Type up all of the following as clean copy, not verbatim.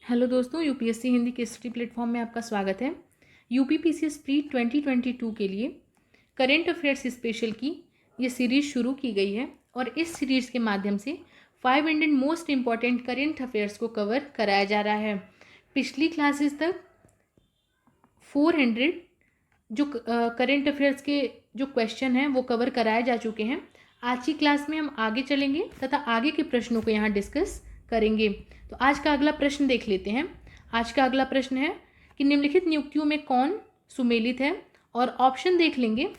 Hello दोस्तों, UPSC Hindi के study platform में आपका स्वागत है। यूपीपीसीएस प्री 2022 के लिए करेंट अफेयर्स स्पेशल की ये सीरीज़ शुरू की गई है और इस सीरीज़ के माध्यम से 500 मोस्ट इम्पॉर्टेंट करेंट अफेयर्स को कवर कराया जा रहा है। पिछली क्लासेस तक 400 जो करेंट अफेयर्स के जो क्वेश्चन हैं वो कवर कराए जा चुके हैं। आज की क्लास में हम आगे चलेंगे तथा आगे के प्रश्नों को यहाँ डिस्कस करेंगे। तो आज का अगला प्रश्न देख लेते हैं। आज का अगला प्रश्न है कि निम्नलिखित नियुक्तियों में कौन सुमेलित है, और ऑप्शन देख लेंगे।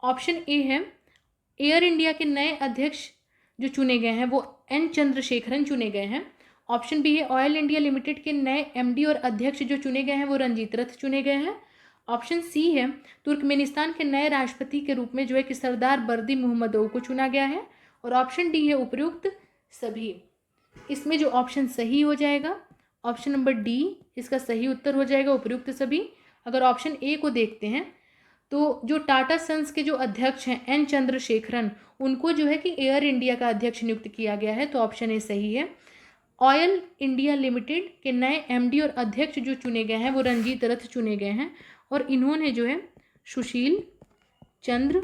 ऑप्शन ए है एयर इंडिया के नए अध्यक्ष जो चुने गए हैं वो एन चंद्रशेखरन चुने गए हैं। ऑप्शन बी है ऑयल इंडिया लिमिटेड के नए एमडी और अध्यक्ष जो चुने गए हैं वो रंजीत रथ चुने गए हैं। ऑप्शन सी है तुर्कमेनिस्तान के नए राष्ट्रपति के रूप में जो है कि सरदार बर्दी मोहम्मदोव को चुना गया है। और ऑप्शन डी है उपयुक्त सभी। इसमें जो ऑप्शन सही हो जाएगा ऑप्शन नंबर डी इसका सही उत्तर हो जाएगा, उपयुक्त सभी। अगर ऑप्शन ए को देखते हैं तो जो टाटा सन्स के जो अध्यक्ष हैं एन चंद्रशेखरन, उनको जो है कि एयर इंडिया का अध्यक्ष नियुक्त किया गया है, तो ऑप्शन ए सही है। ऑयल इंडिया लिमिटेड के नए एमडी और अध्यक्ष जो चुने गए हैं वो रंजीत रथ चुने गए हैं, और इन्होंने जो है सुशील चंद्र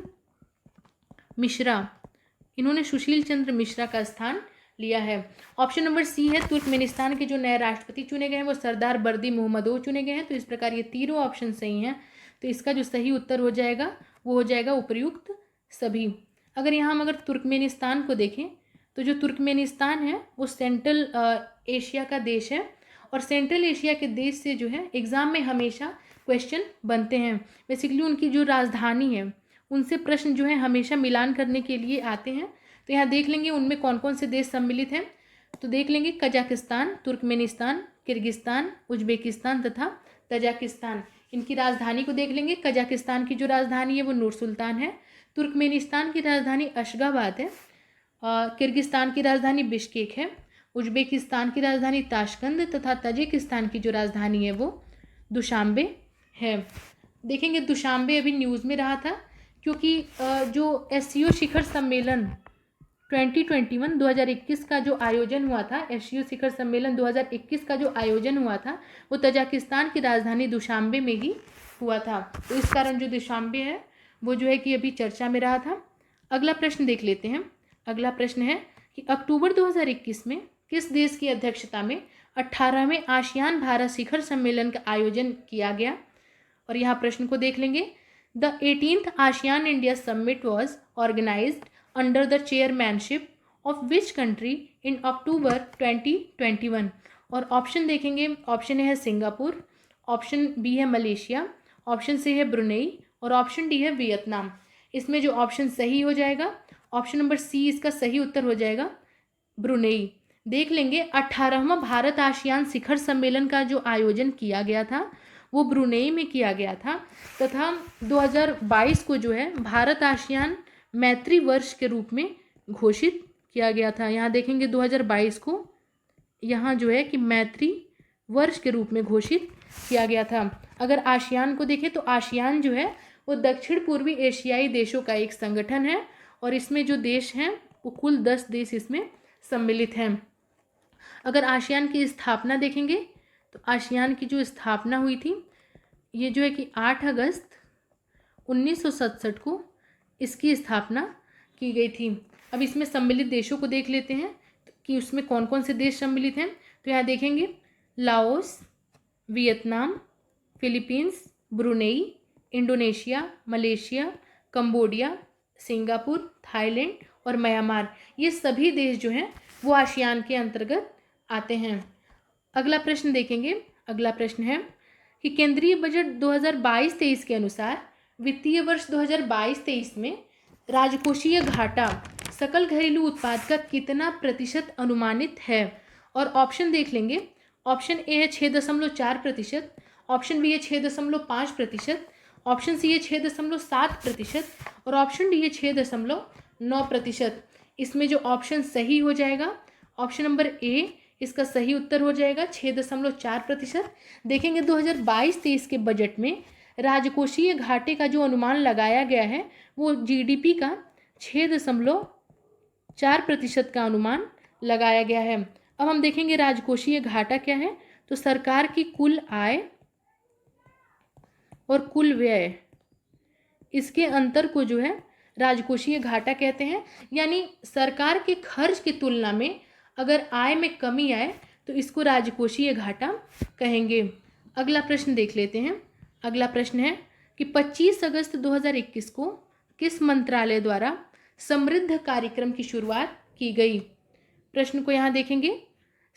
मिश्रा का स्थान लिया है। ऑप्शन नंबर सी है तुर्कमेनिस्तान के जो नए राष्ट्रपति चुने गए हैं वो सरदार बर्दी मोहम्मदोव चुने गए हैं। तो इस प्रकार ये तीनों ऑप्शन सही हैं। तो इसका जो सही उत्तर हो जाएगा वो हो जाएगा उपयुक्त सभी। अगर यहाँ हम तुर्कमेनिस्तान को देखें तो जो तुर्कमेनिस्तान है वो सेंट्रल एशिया का देश है, और सेंट्रल एशिया के देश से जो है एग्ज़ाम में हमेशा क्वेश्चन बनते हैं। बेसिकली उनकी जो राजधानी है उनसे प्रश्न जो है हमेशा मिलान करने के लिए आते हैं। तो यहाँ देख लेंगे उनमें कौन कौन से देश सम्मिलित हैं। तो देख लेंगे कजाकिस्तान, तुर्कमेनिस्तान, किर्गिस्तान, उज्बेकिस्तान तथा तजाकिस्तान। इनकी राजधानी को देख लेंगे। कजाकिस्तान की जो राजधानी है वो नूर सुल्तान है। तुर्कमेनिस्तान की राजधानी अशगाबाद है। किर्गिस्तान की राजधानी बिश्केक है। उज्बेकिस्तान की राजधानी ताशकंद तथा तजिकिस्तान की जो राजधानी है वो दुशांबे है। देखेंगे दुशांबे अभी न्यूज़ में रहा था क्योंकि जो एससीओ शिखर सम्मेलन 2021 का जो आयोजन हुआ था, एससीओ शिखर सम्मेलन 2021 का जो आयोजन हुआ था वो तजाकिस्तान की राजधानी दुशांबे में ही हुआ था। तो इस कारण जो दुशांबे है वो जो है कि अभी चर्चा में रहा था। अगला प्रश्न देख लेते हैं। अगला प्रश्न है कि अक्टूबर 2021 में किस देश की अध्यक्षता में 18वें आसियान भारत शिखर सम्मेलन का आयोजन किया गया। और यहाँ प्रश्न को देख लेंगे। The 18th ASEAN India Summit was organized under the chairmanship of which country in October 2021। और ऑप्शन देखेंगे। ऑप्शन ए है सिंगापुर, ऑप्शन बी है मलेशिया, ऑप्शन सी है ब्रुनेई और ऑप्शन डी है वियतनाम। इसमें जो ऑप्शन सही हो जाएगा ऑप्शन नंबर सी इसका सही उत्तर हो जाएगा, ब्रुनेई। देख लेंगे 18वां भारत आसियान शिखर सम्मेलन का जो आयोजन किया गया था वो ब्रुनेई में किया गया था, तथा 2022 को जो है भारत आसियान मैत्री वर्ष के रूप में घोषित किया गया था। यहाँ देखेंगे 2022 को यहाँ जो है कि मैत्री वर्ष के रूप में घोषित किया गया था। अगर आसियान को देखें तो आसियान जो है वो दक्षिण पूर्वी एशियाई देशों का एक संगठन है, और इसमें जो देश हैं वो कुल 10 देश इसमें सम्मिलित हैं। अगर आसियान की स्थापना देखेंगे तो आसियान की जो स्थापना हुई थी ये जो है कि 8 अगस्त 1967 को इसकी स्थापना की गई थी। अब इसमें सम्मिलित देशों को देख लेते हैं कि उसमें कौन कौन से देश सम्मिलित हैं। तो यहाँ देखेंगे Laos, Vietnam, Philippines, Brunei, Indonesia, Malaysia, Cambodia, Singapore, Thailand और म्यांमार। ये सभी देश जो हैं वो आसियान के अंतर्गत आते हैं। अगला प्रश्न देखेंगे। अगला प्रश्न है कि केंद्रीय बजट 2022-23 के अनुसार वित्तीय वर्ष 2022-23 में राजकोषीय घाटा सकल घरेलू उत्पाद का कितना प्रतिशत अनुमानित है। और ऑप्शन देख लेंगे। ऑप्शन ए है 6.4%, ऑप्शन बी है 6.5%, ऑप्शन सी है 6.7% और ऑप्शन डी है 6.9%। इसमें जो ऑप्शन सही हो जाएगा ऑप्शन नंबर ए इसका सही उत्तर हो जाएगा 6.4%। देखेंगे 2022-23 के बजट में राजकोषीय घाटे का जो अनुमान लगाया गया है वो जीडीपी का 6.4% का अनुमान लगाया गया है। अब हम देखेंगे राजकोषीय घाटा क्या है। तो सरकार की कुल आय और कुल व्यय, इसके अंतर को जो है राजकोषीय घाटा कहते हैं। यानी सरकार के खर्च की तुलना में अगर आय में कमी आए तो इसको राजकोषीय घाटा कहेंगे। अगला प्रश्न देख लेते हैं। अगला प्रश्न है कि 25 अगस्त 2021 को किस मंत्रालय द्वारा समृद्ध कार्यक्रम की शुरुआत की गई। प्रश्न को यहाँ देखेंगे।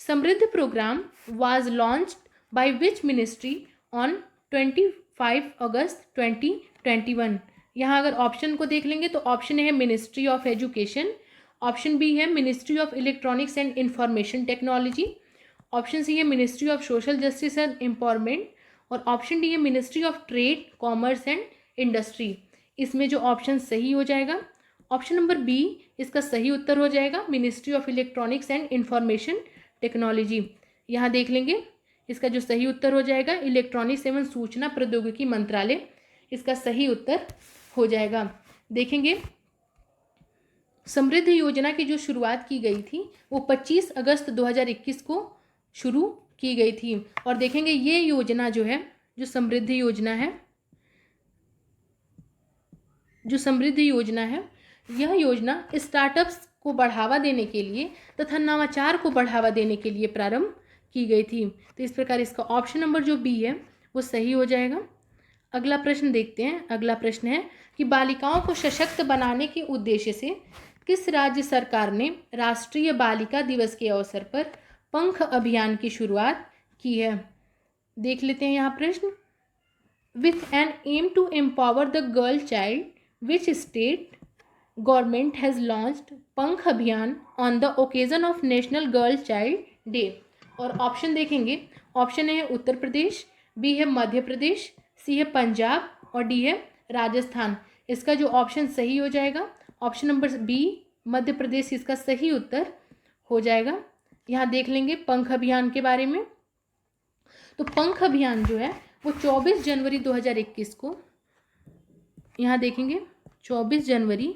Samriddh program was launched by which ministry on 25 August 2021। यहाँ अगर ऑप्शन को देख लेंगे तो ऑप्शन ए है ministry of education, option B है ministry of electronics and information technology, option C है ministry of social justice and empowerment, और ऑप्शन डी है ministry of trade commerce and industry. इसमें जो ऑप्शन सही हो जाएगा, ऑप्शन नंबर बी इसका सही उत्तर हो जाएगा, ministry of electronics and information technology. यहाँ देख लेंगे, इसका जो सही उत्तर हो जाएगा इलेक्ट्रॉनिक्स एवं सूचना प्रौद्योगिकी मंत्रालय, इसका सही उत्तर हो जाएगा। देखेंगे समृद्ध योजना की जो शुरुआत की गई थी वो 25 अगस्त 2021 को शुरू की गई थी। और देखेंगे ये योजना जो है, जो समृद्ध योजना है, यह योजना स्टार्टअप्स को बढ़ावा देने के लिए तथा नवाचार को बढ़ावा देने के लिए प्रारंभ की गई थी। तो इस प्रकार इसका ऑप्शन नंबर जो बी है वो सही हो जाएगा। अगला प्रश्न देखते हैं। अगला प्रश्न है कि बालिकाओं को सशक्त बनाने के उद्देश्य से किस राज्य सरकार ने राष्ट्रीय बालिका दिवस के अवसर पर पंख अभियान की शुरुआत की है। देख लेते हैं यहाँ प्रश्न। With N M to empower the girl child which state government has launched Pankh Abhiyan on the occasion of national girl child day. और ऑप्शन देखेंगे, ऑप्शन ए है उत्तर प्रदेश, बी है मध्य प्रदेश, सी है पंजाब और डी है राजस्थान। इसका जो ऑप्शन सही हो जाएगा option number B Madhya Pradesh, इसका सही उत्तर हो जाएगा। यहाँ देख लेंगे पंख अभियान के बारे में। तो पंख अभियान जो है वो 24 जनवरी 2021 को, यहाँ देखेंगे 24 जनवरी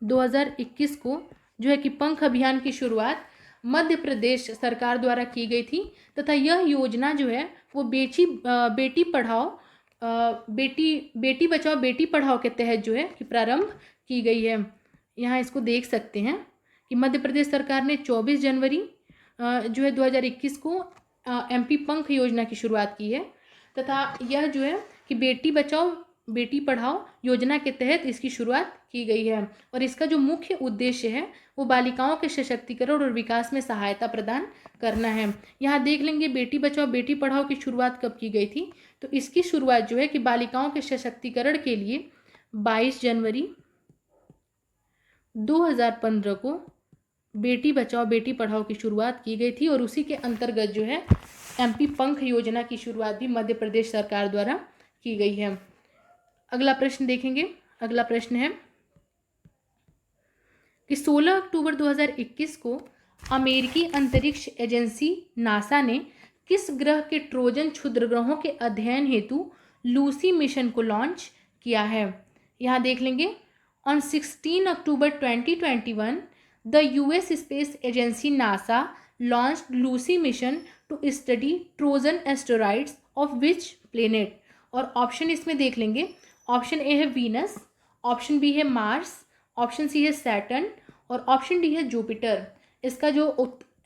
2021 को जो है कि पंख अभियान की शुरुआत मध्य प्रदेश सरकार द्वारा की गई थी तथा यह योजना जो है वो बेटी बचाओ बेटी पढ़ाओ के तहत जो है कि प्रारंभ की गई है। यहाँ इसको देख सकते हैं कि मध्य प्रदेश सरकार ने 24 जनवरी जो है 2021 को एमपी पंख योजना की शुरुआत की है तथा यह जो है कि बेटी बचाओ बेटी पढ़ाओ योजना के तहत इसकी शुरुआत की गई है। और इसका जो मुख्य उद्देश्य है वो बालिकाओं के सशक्तिकरण और विकास में सहायता प्रदान करना है। यहाँ देख लेंगे बेटी बचाओ बेटी पढ़ाओ की शुरुआत कब की गई थी। तो इसकी शुरुआत जो है कि बालिकाओं के सशक्तिकरण के लिए 22 जनवरी 2015 को बेटी बचाओ बेटी पढ़ाओ की शुरुआत की गई थी और उसी के अंतर्गत जो है एमपी पंख योजना की शुरुआत भी मध्य प्रदेश सरकार द्वारा की गई है। अगला प्रश्न देखेंगे। अगला प्रश्न है कि 16 अक्टूबर 2021 को अमेरिकी अंतरिक्ष एजेंसी नासा ने किस ग्रह के ट्रोजन क्षुद्रग्रहों के अध्ययन हेतु लूसी मिशन को लॉन्च किया है। यहाँ देख लेंगे। On 16 October 2021 the US space agency NASA launched Lucy mission to study Trojan asteroids of which planet. और ऑप्शन इसमें देख लेंगे। ऑप्शन ए है वीनस, ऑप्शन बी है मार्स, ऑप्शन सी है सैटर्न और ऑप्शन डी है जुपिटर। इसका जो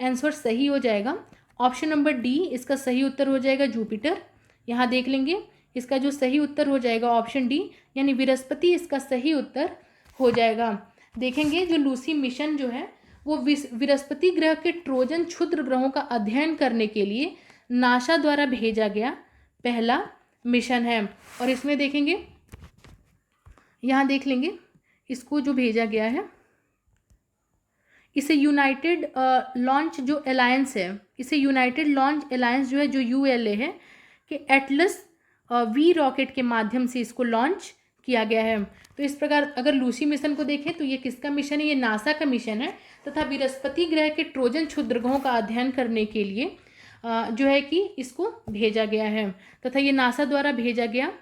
आंसर सही हो जाएगा ऑप्शन नंबर डी, इसका सही उत्तर हो जाएगा जुपिटर। यहाँ देख लेंगे इसका जो सही उत्तर हो जाएगा ऑप्शन डी यानी बृहस्पति, इसका सही उत्तर हो जाएगा। देखेंगे जो लूसी मिशन जो है वो बृहस्पति ग्रह के ट्रोजन क्षुद्र ग्रहों का अध्ययन करने के लिए नासा द्वारा भेजा गया पहला मिशन है। और इसमें देखेंगे, यहाँ देख लेंगे इसको जो भेजा गया है इसे यूनाइटेड लॉन्च जो अलायंस है, इसे यूनाइटेड लॉन्च अलायंस जो है जो यूएलए है कि एटलस वी रॉकेट के माध्यम से इसको लॉन्च किया गया है। तो इस प्रकार अगर लूसी मिशन को देखें तो ये किसका मिशन है, ये नासा का मिशन है तथा बृहस्पति ग्रह के ट्रोजन क्षुद्रग्रहों का अध्ययन करने के लिए जो है कि इसको भेजा गया है तथा ये नासा द्वारा भेजा गया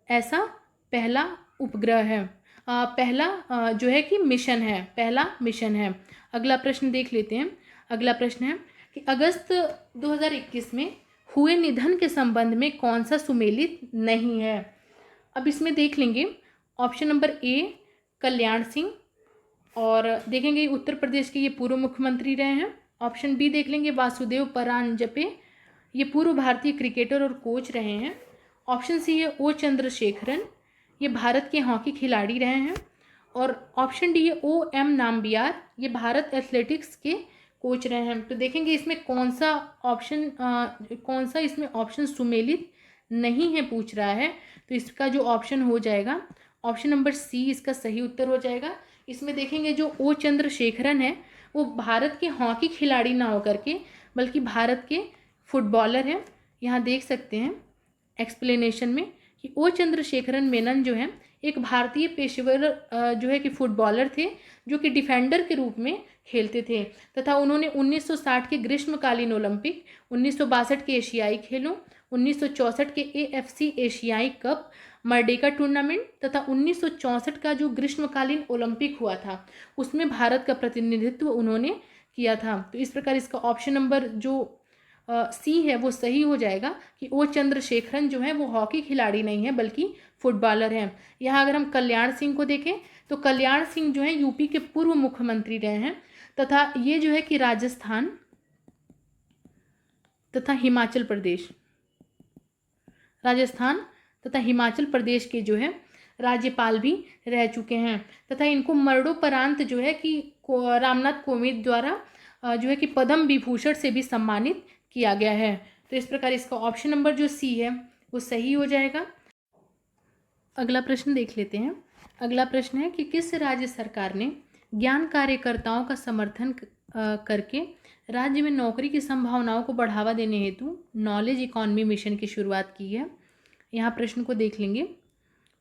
ऐसा पहला उपग्रह है, पहला जो है कि मिशन है, पहला मिशन है। अगला प्रश्न देख लेते हैं। अगला प्रश्न है कि अगस्त 2021 में हुए निधन के संबंध में कौन सा सुमेलित नहीं है। अब इसमें देख लेंगे option number A Kalyan Singh, और देखेंगे उत्तर प्रदेश के ये पूर्व मुख्यमंत्री रहे हैं। ऑप्शन बी देख लेंगे वासुदेव परांजपे, ये पूर्व भारतीय क्रिकेटर और कोच रहे हैं। ऑप्शन सी है ओ चंद्रशेखरन, ये भारत के हॉकी खिलाड़ी रहे हैं। और ऑप्शन डी है ओ एम नाम्बियार, ये भारत एथलेटिक्स के कोच रहे हैं। तो देखेंगे इसमें कौन सा इसमें ऑप्शन सुमेलित नहीं है पूछ रहा है। तो इसका जो ऑप्शन हो जाएगा ऑप्शन नंबर सी इसका सही उत्तर हो जाएगा। इसमें देखेंगे जो ओ चंद्रशेखरन है वो भारत के हॉकी खिलाड़ी ना होकर के बल्कि भारत के फुटबॉलर हैं। यहाँ देख सकते हैं एक्सप्लेनेशन में कि ओ चंद्रशेखरन मेनन जो है एक भारतीय पेशेवर जो है कि फुटबॉलर थे जो कि डिफेंडर के रूप में खेलते थे, तथा उन्होंने 1960 के ग्रीष्मकालीन ओलंपिक, 1962 के एशियाई खेलों, 1964 के AFC एशियाई कप, मर्डेका टूर्नामेंट तथा 1964 का जो ग्रीष्मकालीन ओलंपिक हुआ था उसमें भारत का प्रतिनिधित्व उन्होंने किया था। तो इस प्रकार इसका ऑप्शन नंबर जो सी है वो सही हो जाएगा कि ओ चंद्रशेखरन जो है वो हॉकी खिलाड़ी नहीं है बल्कि फुटबॉलर हैं। यहाँ अगर हम कल्याण सिंह को देखें तो कल्याण सिंह जो है यूपी के पूर्व मुख्यमंत्री रहे हैं, तथा ये जो है कि राजस्थान तथा हिमाचल प्रदेश के जो है राज्यपाल भी रह चुके हैं, तथा इनको मरणोपरांत जो है कि रामनाथ कोविंद द्वारा जो है कि पद्म विभूषण से भी सम्मानित किया गया है। तो इस प्रकार इसका ऑप्शन नंबर जो सी है वो सही हो जाएगा। अगला प्रश्न देख लेते हैं। अगला प्रश्न है कि किस राज्य सरकार ने ज्ञान कार्यकर्ताओं का समर्थन करके राज्य में नौकरी की संभावनाओं को बढ़ावा देने हेतु नॉलेज इकॉनमी मिशन की शुरुआत की है। यहाँ प्रश्न को देख लेंगे।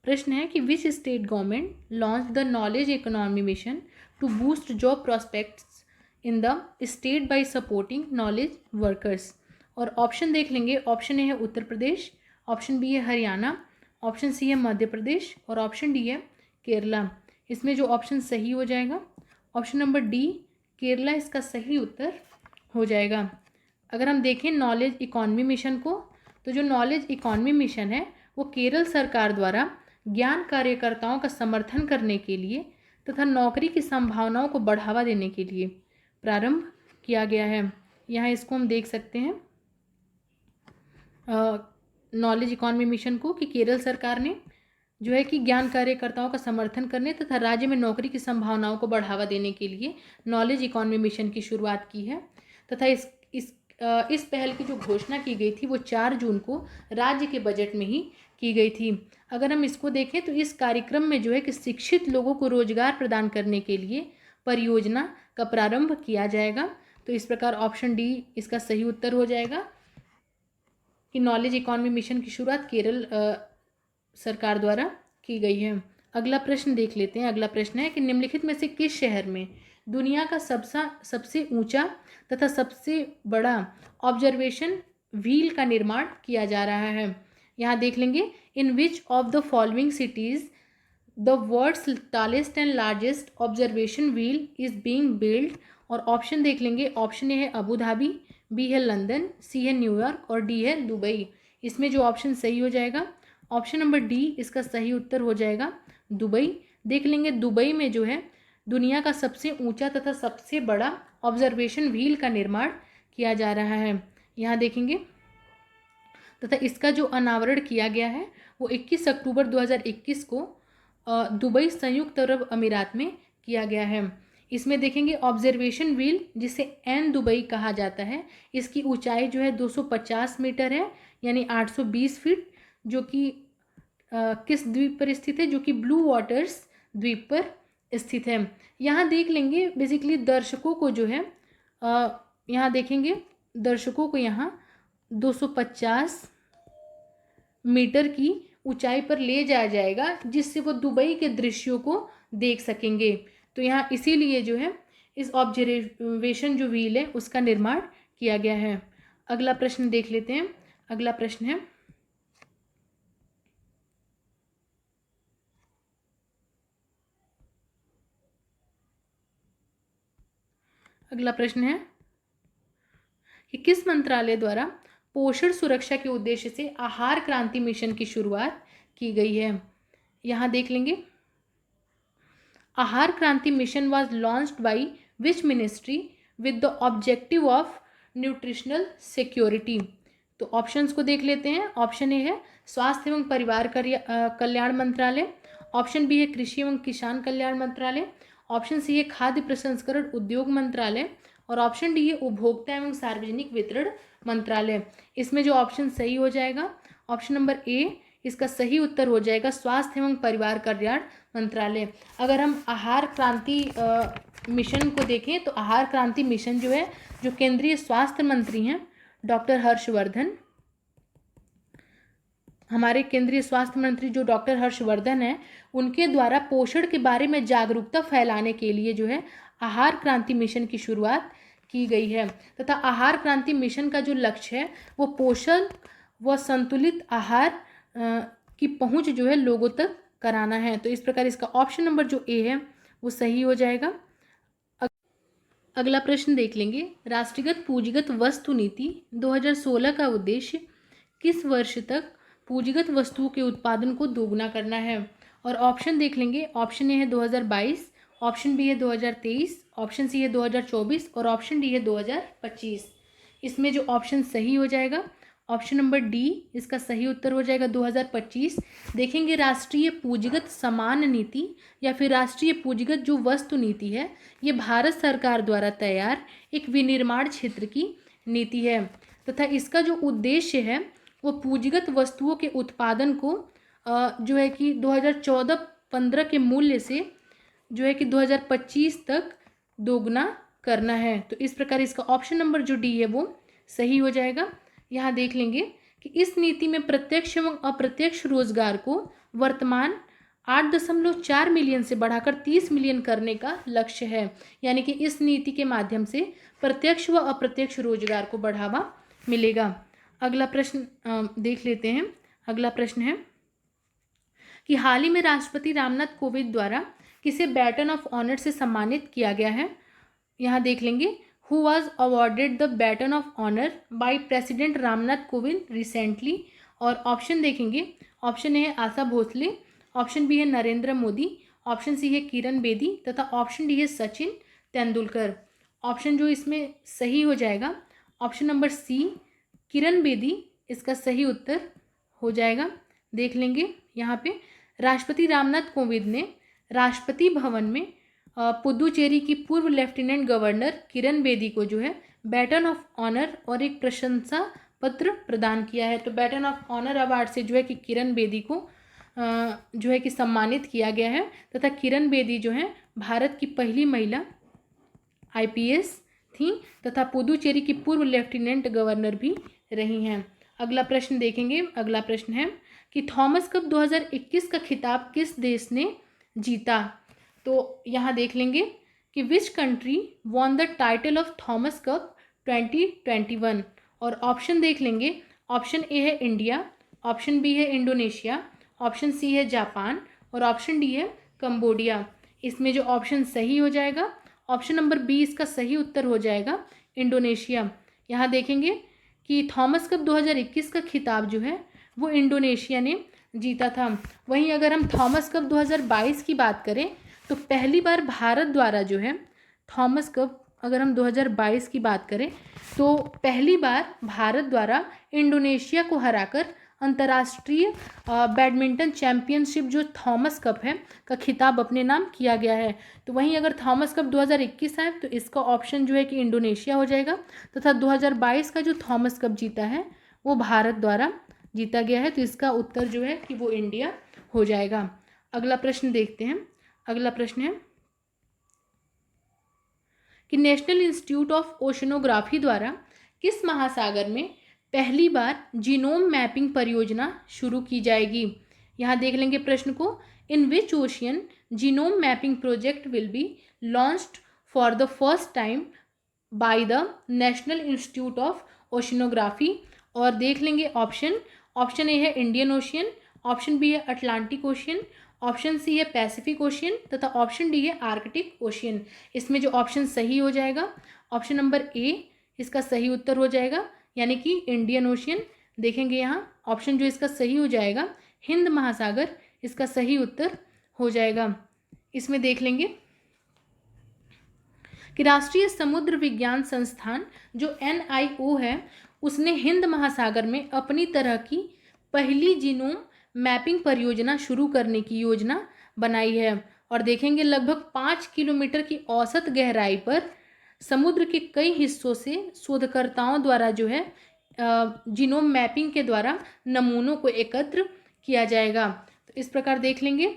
प्रश्न है कि which state government launch the knowledge economy mission to boost job prospects in the state by supporting knowledge workers. और ऑप्शन देख लेंगे। ऑप्शन ए है उत्तर प्रदेश, ऑप्शन बी है हरियाणा, ऑप्शन सी है मध्य प्रदेश और ऑप्शन डी है केरला। इसमें जो ऑप्शन सही हो जाएगा ऑप्शन नंबर डी केरला इसका सही उत्तर हो जाएगा। अगर हम देखें नॉलेज इकॉनमी मिशन को, तो जो नॉलेज इकॉनमी मिशन है वो केरल सरकार द्वारा ज्ञान कार्यकर्ताओं का समर्थन करने के लिए तथा नौकरी की संभावनाओं को बढ़ावा देने के लिए प्रारंभ किया गया है। यहाँ इसको हम देख सकते हैं नॉलेज इकॉनमी मिशन को कि केरल सरकार ने जो है कि ज्ञान कार्यकर्ताओं का समर्थन करने तथा राज्य में नौकरी की संभावनाओं को बढ़ावा देने के लिए नॉलेज इकॉनमी मिशन की शुरुआत की है, तथा इस पहल की जो घोषणा की गई थी वो 4 जून को राज्य के बजट में ही की गई थी। अगर हम इसको देखें तो इस कार्यक्रम में जो है कि शिक्षित लोगों को रोजगार प्रदान करने के लिए परियोजना का प्रारंभ किया जाएगा। तो इस प्रकार ऑप्शन डी इसका सही उत्तर हो जाएगा कि नॉलेज इकॉनमी मिशन की शुरुआत केरल सरकार द्वारा की गई है। अगला प्रश्न देख लेते हैं। अगला प्रश्न है कि निम्नलिखित में से किस शहर में दुनिया का सबसे ऊंचा तथा सबसे बड़ा ऑब्जर्वेशन व्हील का निर्माण किया जा रहा है। यहाँ देख लेंगे in which of the following cities the world's tallest and largest observation wheel is being build. और ऑप्शन देख लेंगे। ऑप्शन ए है अबू धाबी, बी है लंदन, सी है न्यूयॉर्क और डी है दुबई। इसमें जो ऑप्शन सही हो जाएगा ऑप्शन नंबर डी इसका सही उत्तर हो जाएगा दुबई। देख लेंगे दुबई में जो है दुनिया का सबसे ऊंचा तथा सबसे बड़ा ऑब्जर्वेशन व्हील का निर्माण किया जा रहा है। यहाँ देखेंगे तथा इसका जो अनावरण किया गया है वो 21 अक्टूबर 2021 को दुबई संयुक्त अरब अमीरात में किया गया है। इसमें देखेंगे ऑब्जर्वेशन व्हील जिसे एन दुबई कहा जाता है, इसकी ऊंचाई जो है 250 मीटर है यानी 820 फीट, जो कि किस द्वीप पर स्थित है, जो कि ब्लू वाटर्स द्वीप पर स्थित है। यहाँ देख लेंगे बेसिकली दर्शकों को जो है यहाँ देखेंगे दर्शकों को यहाँ 250 मीटर की ऊंचाई पर ले जाया जाएगा जिससे वो दुबई के दृश्यों को देख सकेंगे। तो यहाँ इसीलिए जो है इस ऑब्जर्वेशन जो व्हील है उसका निर्माण किया गया है। अगला प्रश्न देख लेते हैं। अगला प्रश्न है कि किस मंत्रालय द्वारा पोषण सुरक्षा के उद्देश्य से आहार क्रांति मिशन की शुरुआत की गई है। यहाँ देख लेंगे, आहार क्रांति mission was launched by which ministry with the objective of nutritional security. तो ऑप्शंस को देख लेते हैं। ऑप्शन ए है स्वास्थ्य एवं परिवार कल्याण मंत्रालय, ऑप्शन बी है कृषि एवं किसान कल्याण मंत्रालय, ऑप्शन सी है खाद्य प्रसंस्करण उद्योग मंत्रालय और ऑप्शन डी है उपभोक्ता एवं सार्वजनिक वितरण मंत्रालय। इसमें जो ऑप्शन सही हो जाएगा, ऑप्शन नंबर ए इसका सही उत्तर हो जाएगा स्वास्थ्य एवं परिवार कल्याण मंत्रालय। अगर हम आहार क्रांति मिशन को देखें तो आहार क्रांति मिशन जो है, जो केंद्रीय स्वास्थ्य मंत्री हैं डॉक्टर हर्षवर्धन, हमारे केंद्रीय स्वास्थ्य मंत्री जो डॉक्टर हर्षवर्धन है, उनके द्वारा पोषण के बारे में जागरूकता फैलाने के लिए जो है आहार क्रांति मिशन की शुरुआत की गई है। तथा आहार क्रांति मिशन का जो लक्ष्य है वो पोषण व संतुलित आहार की पहुंच जो है लोगों तक कराना है। तो इस प्रकार इसका ऑप्शन नंबर जो ए है वो सही हो जाएगा। अगला प्रश्न देख लेंगे, राष्ट्रीयगत पूंजीगत वस्तु नीति 2016 का उद्देश्य किस वर्ष तक पूंजीगत वस्तुओं के उत्पादन को दोगुना करना है। और ऑप्शन देख लेंगे, ऑप्शन ए है 2022, ऑप्शन बी है 2023, ऑप्शन सी है 2024 और ऑप्शन डी है 2025। इसमें जो ऑप्शन सही हो जाएगा, ऑप्शन नंबर डी इसका सही उत्तर हो जाएगा 2025। देखेंगे राष्ट्रीय पूंजीगत समान नीति या फिर राष्ट्रीय पूंजीगत जो वस्तु नीति है, ये भारत सरकार द्वारा तैयार एक विनिर्माण क्षेत्र की नीति है तथा इसका जो उद्देश्य है वो पूंजीगत वस्तुओं के उत्पादन को जो है कि 2014-15 के मूल्य से जो है कि 2025 तक दोगुना करना है। तो इस प्रकार इसका ऑप्शन नंबर जो डी है वो सही हो जाएगा। यहाँ देख लेंगे कि इस नीति में प्रत्यक्ष एवं अप्रत्यक्ष रोजगार को वर्तमान 8.4 मिलियन से बढ़ाकर 30 मिलियन करने का लक्ष्य है। यानी कि इस नीति के माध्यम से प्रत्यक्ष व अप्रत्यक्ष रोजगार को बढ़ावा मिलेगा। अगला प्रश्न देख लेते हैं। अगला प्रश्न है कि हाल ही में राष्ट्रपति रामनाथ कोविंद द्वारा किसे बैटन ऑफ ऑनर से सम्मानित किया गया है। यहाँ देख लेंगे, who was awarded the baton of honor by President Ramnath Kovind recently। और ऑप्शन देखेंगे, ऑप्शन ए है आशा भोसले, ऑप्शन बी है नरेंद्र मोदी, ऑप्शन सी है किरण बेदी तथा ऑप्शन डी है सचिन तेंदुलकर। ऑप्शन जो इसमें सही हो जाएगा, option number C Kiran Bedi इसका सही उत्तर हो जाएगा। देख लेंगे यहाँ पे राष्ट्रपति रामनाथ कोविंद ने राष्ट्रपति भवन में पुदुचेरी की पूर्व लेफ्टिनेंट गवर्नर किरण बेदी को जो है बैटन ऑफ ऑनर और एक प्रशंसा पत्र प्रदान किया है। तो बैटन ऑफ ऑनर अवार्ड से जो है कि किरण बेदी को जो है कि सम्मानित किया गया है तथा किरण बेदी जो है भारत की पहली महिला IPS थी तथा पुदुचेरी की पूर्व लेफ्टिनेंट गवर्नर भी रही हैं। अगला प्रश्न देखेंगे। अगला प्रश्न है कि थॉमस कप 2021 का खिताब किस देश ने जीता। तो यहाँ देख लेंगे कि which country won the title of Thomas cup 2021। और ऑप्शन देख लेंगे, ऑप्शन ए है इंडिया, ऑप्शन बी है इंडोनेशिया, ऑप्शन सी है जापान और ऑप्शन डी है कंबोडिया। इसमें जो ऑप्शन सही हो जाएगा, ऑप्शन नंबर बी इसका सही उत्तर हो जाएगा इंडोनेशिया। यहाँ देखेंगे कि थॉमस कप 2021 का खिताब जो है वो इंडोनेशिया ने जीता था। वहीं अगर हम थॉमस कप 2022 की बात करें तो पहली बार भारत द्वारा जो है थॉमस कप, अगर हम 2022 की बात करें तो पहली बार भारत द्वारा इंडोनेशिया को हराकर अंतर्राष्ट्रीय बैडमिंटन चैंपियनशिप जो थॉमस कप है का खिताब अपने नाम किया गया है। तो वहीं अगर थॉमस कप 2021 है तो इसका ऑप्शन जो है कि इंडोनेशिया हो जाएगा तथा 2022 का जो थॉमस कप जीता है वो भारत द्वारा जीता गया है। तो इसका उत्तर जो है कि वो इंडिया हो जाएगा। अगला प्रश्न देखते हैं। अगला प्रश्न है कि नेशनल इंस्टीट्यूट ऑफ ओशनोग्राफी द्वारा किस महासागर में पहली बार जीनोम मैपिंग परियोजना शुरू की जाएगी। यहाँ देख लेंगे प्रश्न को, in which ocean genome mapping project will be launched for the first time by the national institute of oceanography. और देख लेंगे ऑप्शन, ऑप्शन ए है इंडियन ओशियन, ऑप्शन बी है अटलांटिक ओशियन, ऑप्शन सी है पैसिफिक ओशियन तथा option D है Arctic Ocean. इसमें जो ऑप्शन सही हो जाएगा, ऑप्शन नंबर ए इसका सही उत्तर हो जाएगा, यानी कि इंडियन ओशियन। देखेंगे यहाँ ऑप्शन जो इसका सही हो जाएगा हिंद महासागर, इसका सही उत्तर हो जाएगा। इसमें देख लेंगे कि राष्ट्रीय समुद्र विज्ञान संस्थान जो NIO है, उसने हिंद महासागर में अपनी तरह की पहली जीनोम मैपिंग परियोजना शुरू करने की योजना बनाई है। और देखेंगे लगभग 5 किलोमीटर की औसत गहराई पर समुद्र के कई हिस्सों से शोधकर्ताओं द्वारा जो है जीनोम मैपिंग के द्वारा नमूनों को एकत्र किया जाएगा। तो इस प्रकार देख लेंगे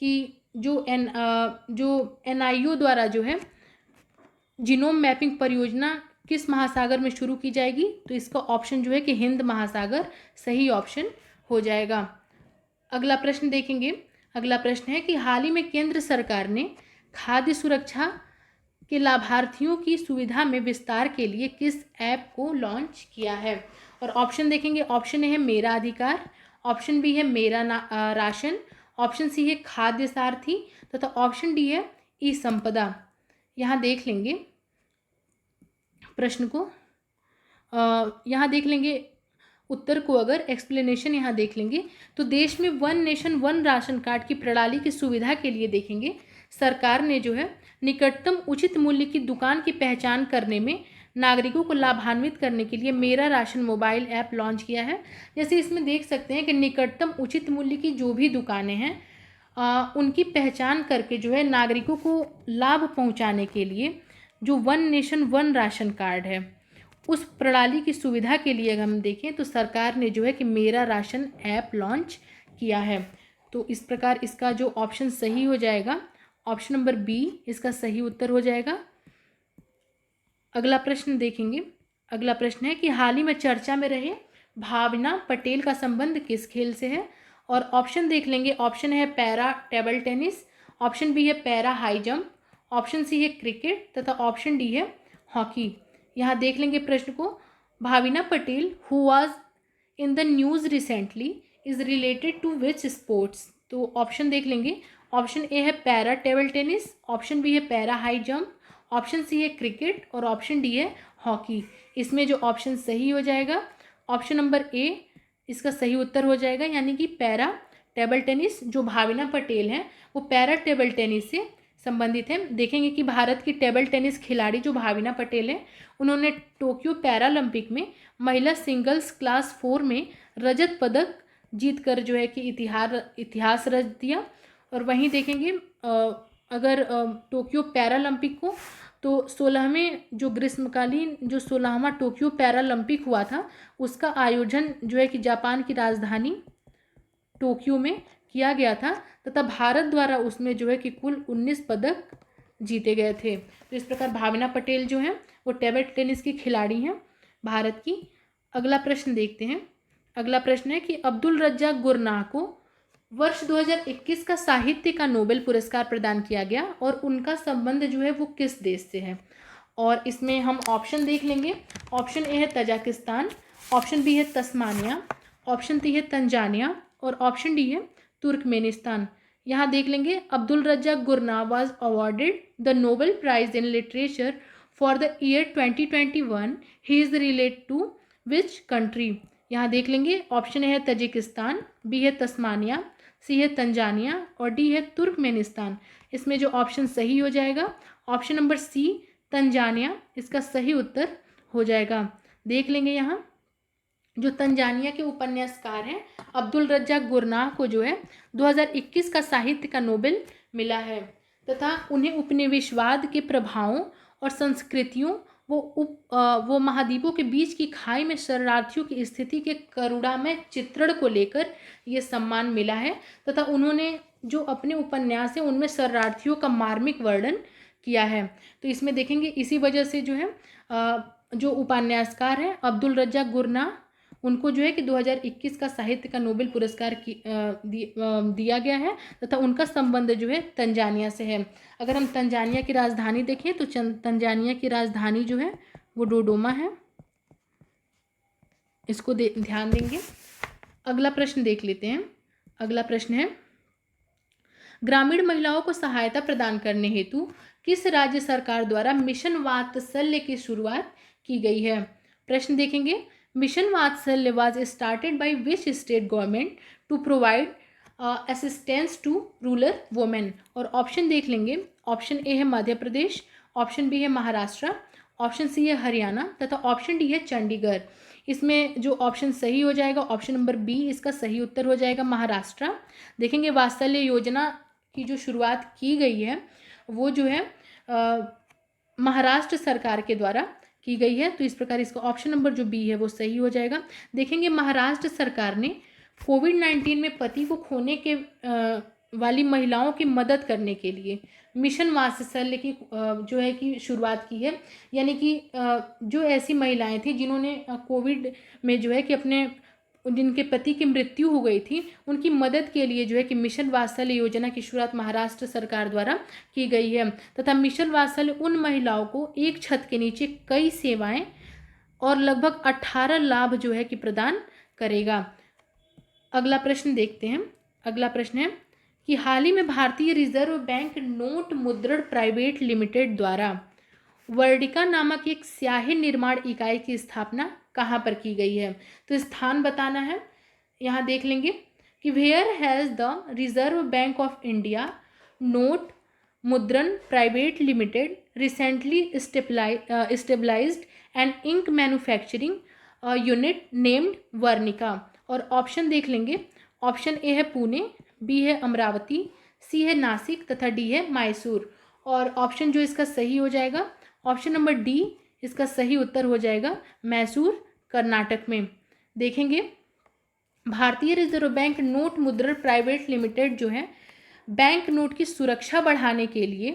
कि जो NIO द्वारा जो है जीनोम मैपिंग परियोजना किस महासागर में शुरू की जाएगी, तो इसका ऑप्शन जो है कि हिंद महासागर सही ऑप्शन हो जाएगा। अगला प्रश्न देखेंगे। अगला प्रश्न है कि हाल ही में केंद्र सरकार ने खाद्य सुरक्षा के लाभार्थियों की सुविधा में विस्तार के लिए किस ऐप को लॉन्च किया है। और ऑप्शन देखेंगे, ऑप्शन ए है मेरा अधिकार, ऑप्शन बी है मेरा राशन, ऑप्शन सी है खाद्य सारथी तथा ऑप्शन डी है ई संपदा। यहाँ देख लेंगे प्रश्न को, यहाँ देख लेंगे उत्तर को। अगर एक्सप्लेनेशन यहाँ देख लेंगे तो देश में one nation one ration card की प्रणाली की सुविधा के लिए देखेंगे सरकार ने जो है निकटतम उचित मूल्य की दुकान की पहचान करने में नागरिकों को लाभान्वित करने के लिए मेरा राशन मोबाइल ऐप लॉन्च किया है। जैसे इसमें देख सकते हैं कि निकटतम उचित मूल्य की जो भी दुकानें हैं उनकी पहचान करके जो है नागरिकों को लाभ पहुंचाने के लिए जो one nation one ration card है उस प्रणाली की सुविधा के लिए अगर हम देखें तो सरकार ने जो है कि मेरा राशन ऐप लॉन्च किया है। तो इस प्रकार इसका जो ऑप्शन सही हो जाएगा ऑप्शन नंबर बी इसका सही उत्तर हो जाएगा। अगला प्रश्न देखेंगे। अगला प्रश्न है कि हाल ही में चर्चा में रहे भावना पटेल का संबंध किस खेल से है। और ऑप्शन देख लेंगे। ऑप्शन है para table tennis, option B है para high jump, option C है क्रिकेट तथा ऑप्शन डी है हॉकी। यहाँ देख लेंगे प्रश्न को। Bhavina Patel who was in the news recently is related to which sports. तो ऑप्शन देख लेंगे। ऑप्शन ए है para table tennis, option B है para high jump, option C है क्रिकेट और ऑप्शन डी है हॉकी। इसमें जो ऑप्शन सही हो जाएगा ऑप्शन नंबर ए इसका सही उत्तर हो जाएगा, यानी कि पैरा टेबल टेनिस। जो भाविना पटेल हैं वो पैरा टेबल टेनिस से संबंधित हैं। देखेंगे कि भारत की टेबल टेनिस खिलाड़ी जो भाविना पटेल हैं उन्होंने टोक्यो पैरालंपिक में महिला सिंगल्स क्लास 4 में रजत पदक जीतकर जो है कि इतिहास रच दिया। और वहीं देखेंगे अगर टोक्यो पैरालंपिक को तो 16वें जो ग्रीष्मकालीन जो 16वां टोक्यो पैरालंपिक हुआ था उसका आयोजन जो है कि जापान की राजधानी टोक्यो में किया गया था तथा भारत द्वारा उसमें जो है कि कुल 19 पदक जीते गए थे। तो इस प्रकार भावना पटेल जो हैं वो टेबल टेनिस की खिलाड़ी हैं भारत की। अगला प्रश्न देखते हैं। अगला प्रश्न है कि अब्दुल रज्जाक गुरनाह को वर्ष 2021 का साहित्य का नोबेल पुरस्कार प्रदान किया गया और उनका संबंध जो है वो किस देश से है। और इसमें हम ऑप्शन देख लेंगे। ऑप्शन ए है तजाकिस्तान, ऑप्शन बी है तस्मानिया, ऑप्शन सी है तंजानिया और ऑप्शन डी है तुर्कमेनिस्तान। यहाँ देख लेंगे Abdul Razak Gurnah was awarded the Nobel prize in literature for the year 2021। He is related to which country. यहाँ देख लेंगे ऑप्शन ए है तजिकिस्तान, बी है तस्मानिया, सी है तंजानिया और डी है तुर्कमेनिस्तान। इसमें जो ऑप्शन सही हो जाएगा ऑप्शन नंबर सी तंजानिया इसका सही उत्तर हो जाएगा। देख लेंगे यहाँ जो तंजानिया के उपन्यासकार हैं अब्दुल रज्जाक गुरनाह को जो है 2021 का साहित्य का नोबेल मिला है तथा उन्हें उपनिवेशवाद के प्रभावों और संस्कृतियों वो महाद्वीपों के बीच की खाई में शरणार्थियों की स्थिति के करुणामय चित्रण को लेकर ये सम्मान मिला है तथा उन्होंने जो अपने उपन्यास हैं उनमें शरणार्थियों का मार्मिक वर्णन किया है। तो इसमें देखेंगे इसी वजह से जो है जो उपन्यासकार हैं अब्दुल रज्जाक गुरनाह उनको जो है कि 2021 का साहित्य का नोबेल पुरस्कार दिया गया है तथा उनका संबंध जो है तंजानिया से है। अगर हम तंजानिया की राजधानी देखें तो तंजानिया की राजधानी जो है वो डोडोमा है। इसको ध्यान देंगे। अगला प्रश्न देख लेते हैं। अगला प्रश्न है ग्रामीण महिलाओं को सहायता प्रदान करने हेतु किस राज्य सरकार द्वारा मिशन वात्सल्य की शुरुआत की गई है। प्रश्न देखेंगे, mission Vatsalya was started by which state government to provide assistance to rural women. और ऑप्शन देख लेंगे, ऑप्शन ए है मध्य प्रदेश, ऑप्शन बी है महाराष्ट्र, ऑप्शन सी है हरियाणा तथा ऑप्शन डी है चंडीगढ़। इसमें जो ऑप्शन सही हो जाएगा ऑप्शन नंबर बी इसका सही उत्तर हो जाएगा, महाराष्ट्र। देखेंगे वात्सल्य योजना की जो शुरुआत की गई है वो जो है महाराष्ट्र सरकार के द्वारा की गई है, तो इस प्रकार इसका ऑप्शन नंबर जो बी है वो सही हो जाएगा। देखेंगे महाराष्ट्र सरकार ने कोविड-19 में पति को खोने के वाली महिलाओं की मदद करने के लिए मिशन वात्सल्य की जो है कि शुरुआत की है। यानी कि जो ऐसी महिलाएं थी जिन्होंने कोविड में जो है कि अपने जिनके पति की मृत्यु हो गई थी उनकी मदद के लिए जो है कि मिशन वात्सल्य योजना की शुरुआत महाराष्ट्र सरकार द्वारा की गई है तथा मिशन वात्सल्य उन महिलाओं को एक छत के नीचे कई सेवाएं और लगभग 18 लाभ जो है कि प्रदान करेगा। अगला प्रश्न देखते हैं। अगला प्रश्न है कि हाल ही में भारतीय reserve bank note Mudran private limited द्वारा वर्डिका नामक एक स्याही निर्माण इकाई की स्थापना कहाँ पर की गई है। तो स्थान बताना है। यहाँ देख लेंगे कि where has the Reserve Bank of India note Mudran private limited recently stabilized and ink manufacturing unit named Varnika. और ऑप्शन देख लेंगे, ऑप्शन ए है पुणे, बी है अमरावती, सी है नासिक तथा डी है मैसूर। और ऑप्शन जो इसका सही हो जाएगा ऑप्शन नंबर डी इसका सही उत्तर हो जाएगा, मैसूर कर्नाटक में। देखेंगे भारतीय reserve bank note Mudran private limited जो है बैंक नोट की सुरक्षा बढ़ाने के लिए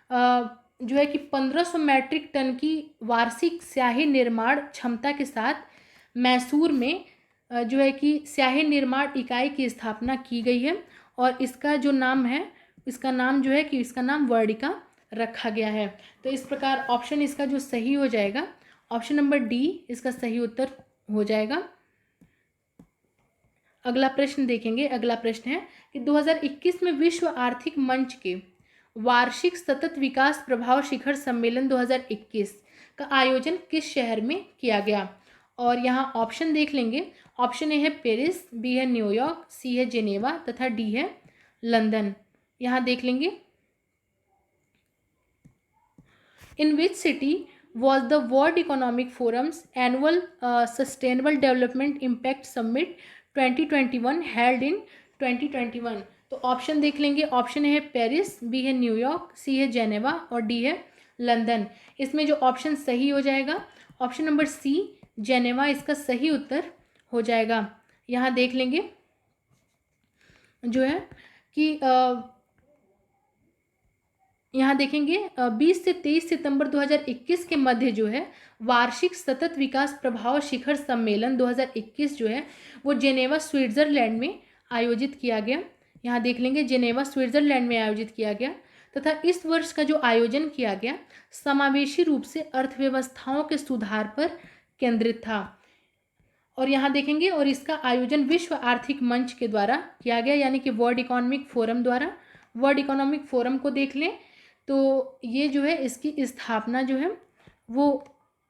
जो है कि 1500 मैट्रिक टन की वार्षिक स्याही निर्माण क्षमता के साथ मैसूर में जो है कि स्याही निर्माण इकाई की स्थापना की गई है। और इसका जो नाम है इसका नाम जो है कि इसका नाम वर्डिका रखा गया है। तो इस प्रकार ऑप्शन इसका जो सही हो जाएगा ऑप्शन नंबर डी इसका सही उत्तर हो जाएगा। अगला प्रश्न देखेंगे। अगला प्रश्न है कि 2021 में विश्व आर्थिक मंच के वार्षिक सतत विकास प्रभाव शिखर सम्मेलन 2021 का आयोजन किस शहर में किया गया। और यहाँ ऑप्शन देख लेंगे, ऑप्शन ए है पेरिस, बी है न्यूयॉर्क, सी है जेनेवा तथा डी है लंदन। यहाँ देख लेंगे, in which city was the World Economic Forum's annual Sustainable Development Impact Summit 2021 held in 2021। तो ऑप्शन देख लेंगे, ऑप्शन है पेरिस, बी है न्यूयॉर्क, सी है जेनेवा और डी है लंदन। इसमें जो ऑप्शन सही हो जाएगा ऑप्शन नंबर सी जेनेवा इसका सही उत्तर हो जाएगा। यहाँ देख लेंगे जो है कि यहाँ देखेंगे 20 से 23 सितंबर 2021 के मध्य जो है वार्षिक सतत विकास प्रभाव शिखर सम्मेलन 2021 जो है वो जेनेवा स्विट्ज़रलैंड में आयोजित किया गया। यहाँ देख लेंगे जेनेवा स्विट्ज़रलैंड में आयोजित किया गया तथा इस वर्ष का जो आयोजन किया गया समावेशी रूप से अर्थव्यवस्थाओं के सुधार पर केंद्रित था। और यहाँ देखेंगे और इसका आयोजन विश्व आर्थिक मंच के द्वारा किया गया, यानी कि वर्ल्ड इकोनॉमिक फोरम द्वारा। वर्ल्ड इकोनॉमिक फोरम को देख लें तो ये जो है इसकी स्थापना जो है वो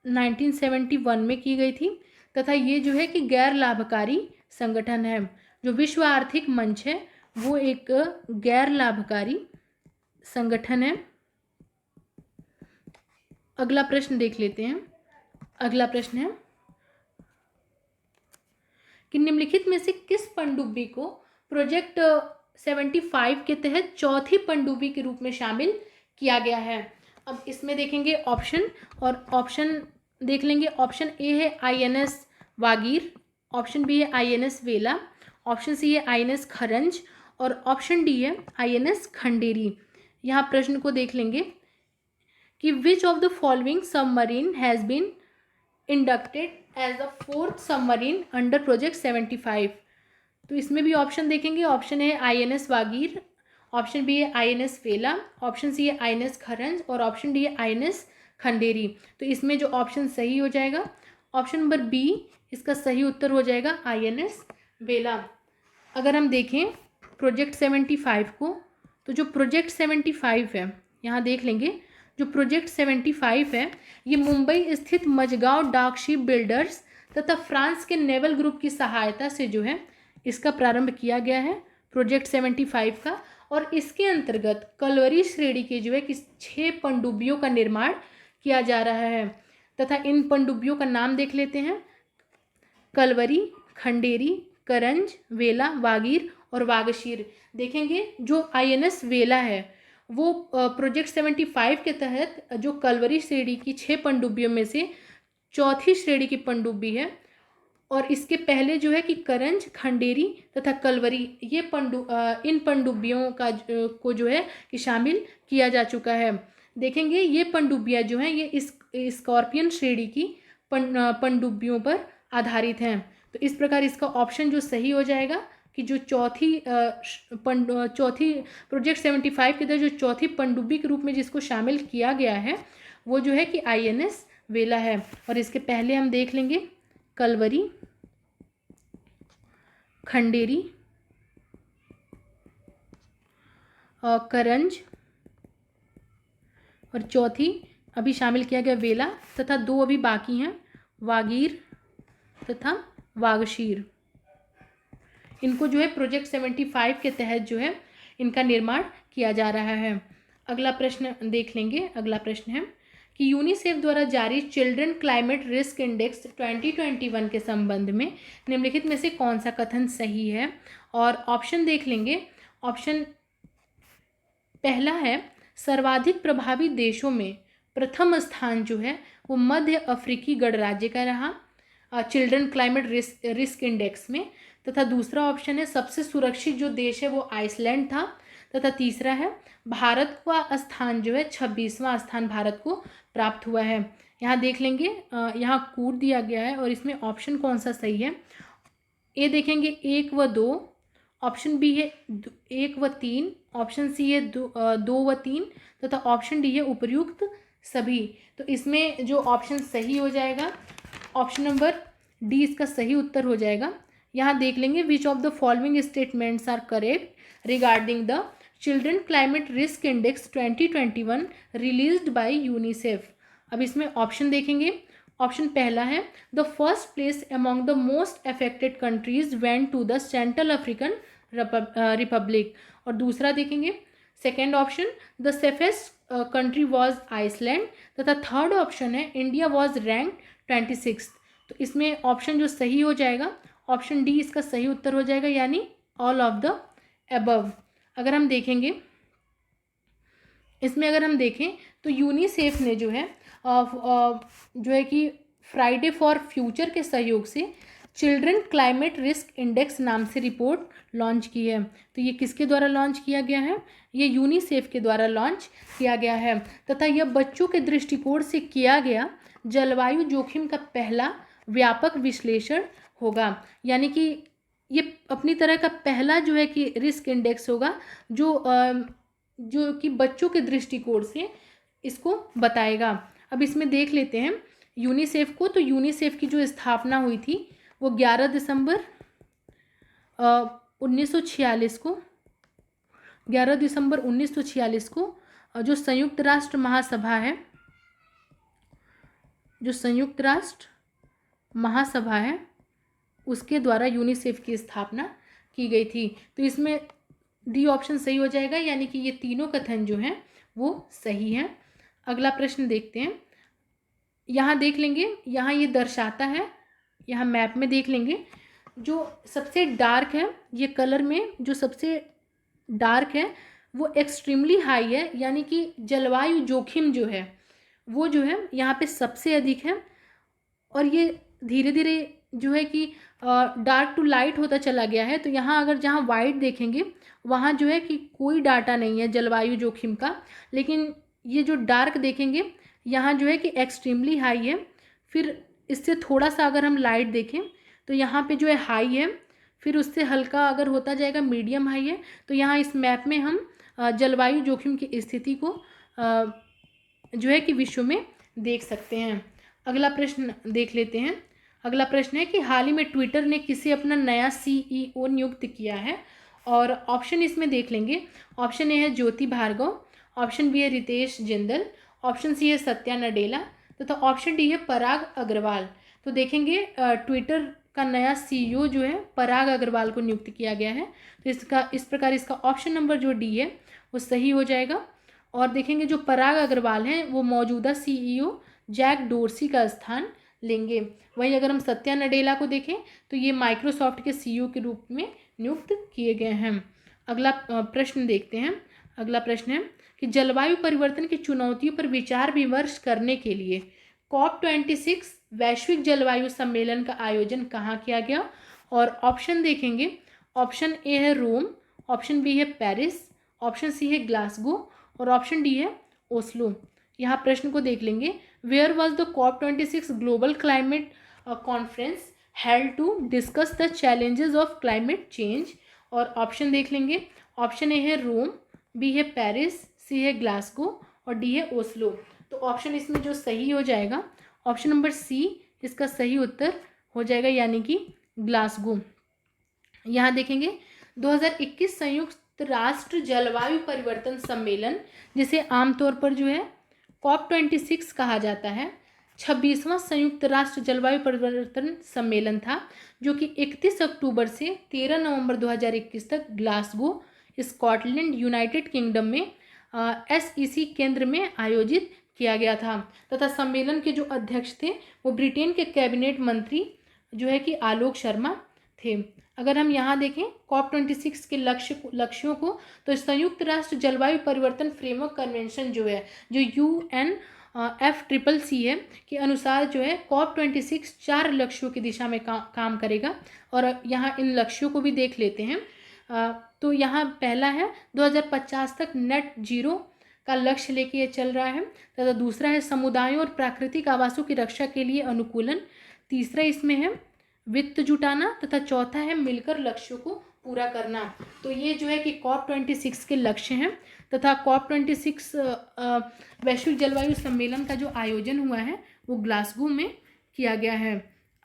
1971 में की गई थी तथा ये जो है कि गैर लाभकारी संगठन है। जो विश्व आर्थिक मंच है वो एक गैर लाभकारी संगठन है। अगला प्रश्न देख लेते हैं। अगला प्रश्न है कि निम्नलिखित में से किस पनडुब्बी को प्रोजेक्ट 75 के तहत चौथी पनडुब्बी के रूप में शामिल किया गया है। अब इसमें देखेंगे ऑप्शन, और ऑप्शन देख लेंगे। ऑप्शन ए है INS वागीर, ऑप्शन बी है INS वेला, ऑप्शन सी है INS खरंज और ऑप्शन डी है INS खंडेरी। यहाँ प्रश्न को देख लेंगे कि which of the following submarine has been inducted as the 4th submarine under project 75। तो इसमें भी ऑप्शन देखेंगे। ऑप्शन है INS वागीर, ऑप्शन बी है INS वेला, ऑप्शन सी है INS खरंज और ऑप्शन डी है INS खंडेरी। तो इसमें जो ऑप्शन सही हो जाएगा ऑप्शन नंबर बी इसका सही उत्तर हो जाएगा INS वेला। अगर हम देखें प्रोजेक्ट 75 को, तो जो प्रोजेक्ट 75 है यहाँ देख लेंगे जो प्रोजेक्ट 75 है, ये मुंबई स्थित मजगांव डाक शिप बिल्डर्स तथा फ्रांस के नेवल ग्रुप की सहायता से जो है इसका प्रारंभ किया गया है, प्रोजेक्ट 75 का। और इसके अंतर्गत कलवरी श्रेणी के जो है कि 6 पनडुब्बियों का निर्माण किया जा रहा है तथा इन पनडुब्बियों का नाम देख लेते हैं। कलवरी, खंडेरी, करंज, वेला, वागीर और वागशीर। देखेंगे जो INS वेला है वो प्रोजेक्ट 75 के तहत जो कलवरी श्रेणी की 6 पनडुब्बियों में से चौथी श्रेणी की पनडुब्बी है। और इसके पहले जो है कि करंज, खंडेरी तथा कलवरी ये इन पनडुब्बियों का को जो है कि शामिल किया जा चुका है। देखेंगे ये पनडुब्बियाँ जो हैं ये इस स्कॉर्पियन श्रेणी की पनडुब्बियों पर आधारित हैं। तो इस प्रकार इसका ऑप्शन जो सही हो जाएगा कि जो चौथी प्रोजेक्ट 75 के तहत जो चौथी पनडुब्बी के रूप में जिसको शामिल किया गया है वो जो है कि INS वेला है। और इसके पहले हम देख लेंगे कलवरी, खंडेरी, करंज और चौथी अभी शामिल किया गया वेला तथा 2 अभी बाकी हैं, वागीर तथा वागशीर। इनको जो है प्रोजेक्ट 75 के तहत जो है इनका निर्माण किया जा रहा है। अगला प्रश्न देख लेंगे। अगला प्रश्न है कि यूनिसेफ द्वारा जारी चिल्ड्रन क्लाइमेट रिस्क इंडेक्स 2021 के संबंध में निम्नलिखित में से कौन सा कथन सही है। और ऑप्शन देख लेंगे। ऑप्शन पहला है सर्वाधिक प्रभावित देशों में प्रथम स्थान जो है वो मध्य अफ्रीकी गणराज्य का रहा चिल्ड्रन क्लाइमेट रिस्क इंडेक्स में। तथा दूसरा ऑप्शन है सबसे सुरक्षित जो देश है वो आइसलैंड था। तथा तीसरा है भारत का स्थान जो है 26वां स्थान भारत को प्राप्त हुआ है। यहाँ देख लेंगे, यहाँ कूट दिया गया है और इसमें ऑप्शन कौन सा सही है। ए देखेंगे 1 व 2, ऑप्शन बी है 1 व 3, ऑप्शन सी है 2 व 3 तथा ऑप्शन डी है उपर्युक्त सभी। तो इसमें जो ऑप्शन सही हो जाएगा ऑप्शन नंबर डी इसका सही उत्तर हो जाएगा। यहाँ देख लेंगे which of the following statements are correct regarding the children climate risk index 2021 released by UNICEF. अब इसमें ऑप्शन देखेंगे। ऑप्शन पहला है the first place among the most affected countries went to the Central African Republic. और दूसरा देखेंगे second option the safest country was Iceland. तथा third option है इंडिया वॉज रैंक 26। तो इसमें ऑप्शन जो सही हो जाएगा ऑप्शन डी इसका सही उत्तर हो जाएगा, यानी ऑल ऑफ द अबव। अगर हम देखेंगे इसमें अगर हम देखें तो यूनिसेफ ने जो है कि फ्राइडे फॉर फ्यूचर के सहयोग से चिल्ड्रन क्लाइमेट रिस्क इंडेक्स नाम से रिपोर्ट लॉन्च की है। तो ये किसके द्वारा लॉन्च किया गया है, ये यूनिसेफ के द्वारा लॉन्च किया गया है। तथा यह बच्चों के दृष्टिकोण से किया गया जलवायु जोखिम का पहला व्यापक विश्लेषण होगा। यानी कि ये अपनी तरह का पहला जो है कि रिस्क इंडेक्स होगा जो कि बच्चों के दृष्टिकोण से इसको बताएगा। अब इसमें देख लेते हैं यूनिसेफ को। तो यूनिसेफ की जो स्थापना हुई थी वो 11 दिसंबर 1946 को 11 दिसंबर 1946 को जो संयुक्त राष्ट्र महासभा है, जो संयुक्त राष्ट्र महासभा है उसके द्वारा यूनिसेफ की स्थापना की गई थी। तो इसमें डी ऑप्शन सही हो जाएगा, यानी कि ये तीनों कथन जो हैं वो सही हैं। अगला प्रश्न देखते हैं। यहाँ देख लेंगे, यहाँ ये दर्शाता है, यहाँ मैप में देख लेंगे जो सबसे डार्क है, ये कलर में जो सबसे डार्क है वो एक्सट्रीमली हाई है, यानी कि जलवायु जोखिम जो है वो जो है यहाँ पे सबसे अधिक है। और ये धीरे धीरे जो है कि डार्क टू लाइट होता चला गया है। तो यहाँ अगर जहाँ वाइट देखेंगे वहाँ जो है कि कोई डाटा नहीं है जलवायु जोखिम का, लेकिन ये जो डार्क देखेंगे यहाँ जो है कि एक्सट्रीमली हाई है। फिर इससे थोड़ा सा अगर हम लाइट देखें तो यहाँ पे जो है हाई है, फिर उससे हल्का अगर होता जाएगा मीडियम हाई है। तो यहाँ इस मैप में हम जलवायु जोखिम की स्थिति को जो है कि विश्व में देख सकते हैं। अगला प्रश्न देख लेते हैं। अगला प्रश्न है कि हाल ही में ट्विटर ने किसे अपना नया CEO नियुक्त किया है। और ऑप्शन इसमें देख लेंगे। ऑप्शन ए है ज्योति भार्गव, ऑप्शन बी है रितेश जिंदल, ऑप्शन सी है सत्या नडेला तथा ऑप्शन डी है पराग अग्रवाल। तो देखेंगे ट्विटर का नया CEO जो है पराग अग्रवाल को नियुक्त किया गया है। तो इस प्रकार इसका ऑप्शन नंबर जो डी है वो सही हो जाएगा। और देखेंगे जो पराग अग्रवाल हैं वो मौजूदा CEO जैक डोर्सी का स्थान लेंगे। वहीं अगर हम सत्या नडेला को देखें तो ये माइक्रोसॉफ्ट के CEO के रूप में नियुक्त किए गए हैं। अगला प्रश्न देखते हैं। अगला प्रश्न है कि जलवायु परिवर्तन की चुनौतियों पर विचार विमर्श करने के लिए COP26 वैश्विक जलवायु सम्मेलन का आयोजन कहाँ किया गया। और ऑप्शन देखेंगे, ऑप्शन ए है रोम, ऑप्शन बी है पेरिस, ऑप्शन सी है ग्लासगो और ऑप्शन डी है ओस्लो। यहाँ प्रश्न को देख लेंगे। Where was the COP26 global climate conference held to discuss the challenges of climate change. और ऑप्शन देख लेंगे, ऑप्शन ए है रोम, बी है पेरिस, सी है ग्लासगो और डी है ओस्लो। तो ऑप्शन इसमें जो सही हो जाएगा ऑप्शन नंबर सी इसका सही उत्तर हो जाएगा, यानी कि ग्लासगो। यहाँ देखेंगे 2021 संयुक्त राष्ट्र जलवायु परिवर्तन सम्मेलन, जिसे आमतौर पर जो है COP26 कहा जाता है, 26वां संयुक्त राष्ट्र जलवायु परिवर्तन सम्मेलन था, जो कि 31 अक्टूबर से 13 नवंबर 2021 तक ग्लासगो स्कॉटलैंड यूनाइटेड किंगडम में SEC केंद्र में आयोजित किया गया था। तथा सम्मेलन के जो अध्यक्ष थे वो ब्रिटेन के कैबिनेट मंत्री जो है कि आलोक शर्मा थे। अगर हम यहाँ देखें COP26 के लक्ष्यों को, तो संयुक्त राष्ट्र जलवायु परिवर्तन फ्रेमवर्क कन्वेंशन जो है, जो UNFCCC है के अनुसार जो है COP26 4 लक्ष्यों की दिशा में काम करेगा। और यहाँ इन लक्ष्यों को भी देख लेते हैं। तो यहाँ पहला है 2050 तक नेट जीरो का लक्ष्य लेके ये चल रहा है। तथा दूसरा है समुदायों और प्राकृतिक आवासों की रक्षा के लिए अनुकूलन। तीसरा इसमें है वित्त जुटाना तथा चौथा है मिलकर लक्ष्यों को पूरा करना। तो ये जो है कि COP26 के लक्ष्य हैं। तथा COP26 वैश्विक जलवायु सम्मेलन का जो आयोजन हुआ है वो ग्लासगो में किया गया है।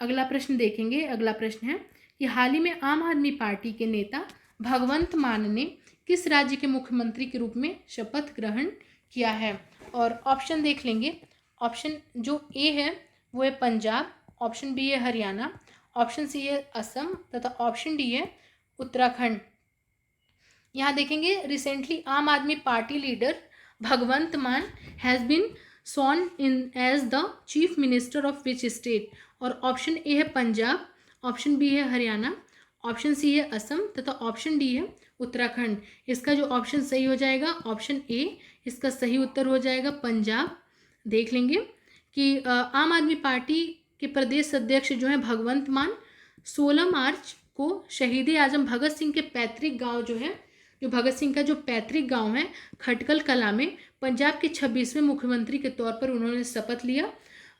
अगला प्रश्न देखेंगे। अगला प्रश्न है कि हाल ही में आम आदमी पार्टी के नेता भगवंत मान ने किस राज्य के मुख्यमंत्री के रूप में शपथ ग्रहण किया है। और ऑप्शन देख लेंगे। ऑप्शन जो ए है वो है पंजाब, ऑप्शन बी है हरियाणा, ऑप्शन सी है असम तथा ऑप्शन डी है उत्तराखंड। यहाँ देखेंगे रिसेंटली आम आदमी party leader Bhagwant Mann has been sworn in as the chief minister of which state. और ऑप्शन ए है पंजाब, ऑप्शन बी है हरियाणा, ऑप्शन सी है असम तथा ऑप्शन डी है उत्तराखंड। इसका जो ऑप्शन सही हो जाएगा ऑप्शन ए इसका सही उत्तर हो जाएगा पंजाब। देख लेंगे कि आम आदमी पार्टी के प्रदेश अध्यक्ष जो हैं भगवंत मान 16 मार्च को शहीद आजम भगत सिंह के पैतृक गांव जो है, जो भगत सिंह का जो पैतृक गांव है खटकल कला में पंजाब के 26वें मुख्यमंत्री के तौर पर उन्होंने शपथ लिया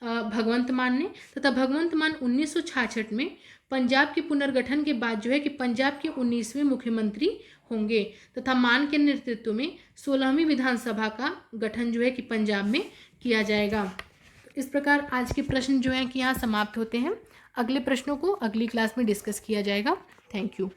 भगवंत मान ने। तथा भगवंत मान 1966 में पंजाब के पुनर्गठन के बाद जो है कि पंजाब के 19वें मुख्यमंत्री होंगे। तथा मान के नेतृत्व में 16वीं विधानसभा का गठन जो है कि पंजाब में किया जाएगा। इस प्रकार आज के प्रश्न जो हैं कि यहाँ समाप्त होते हैं। अगले प्रश्नों को अगली क्लास में डिस्कस किया जाएगा। Thank you.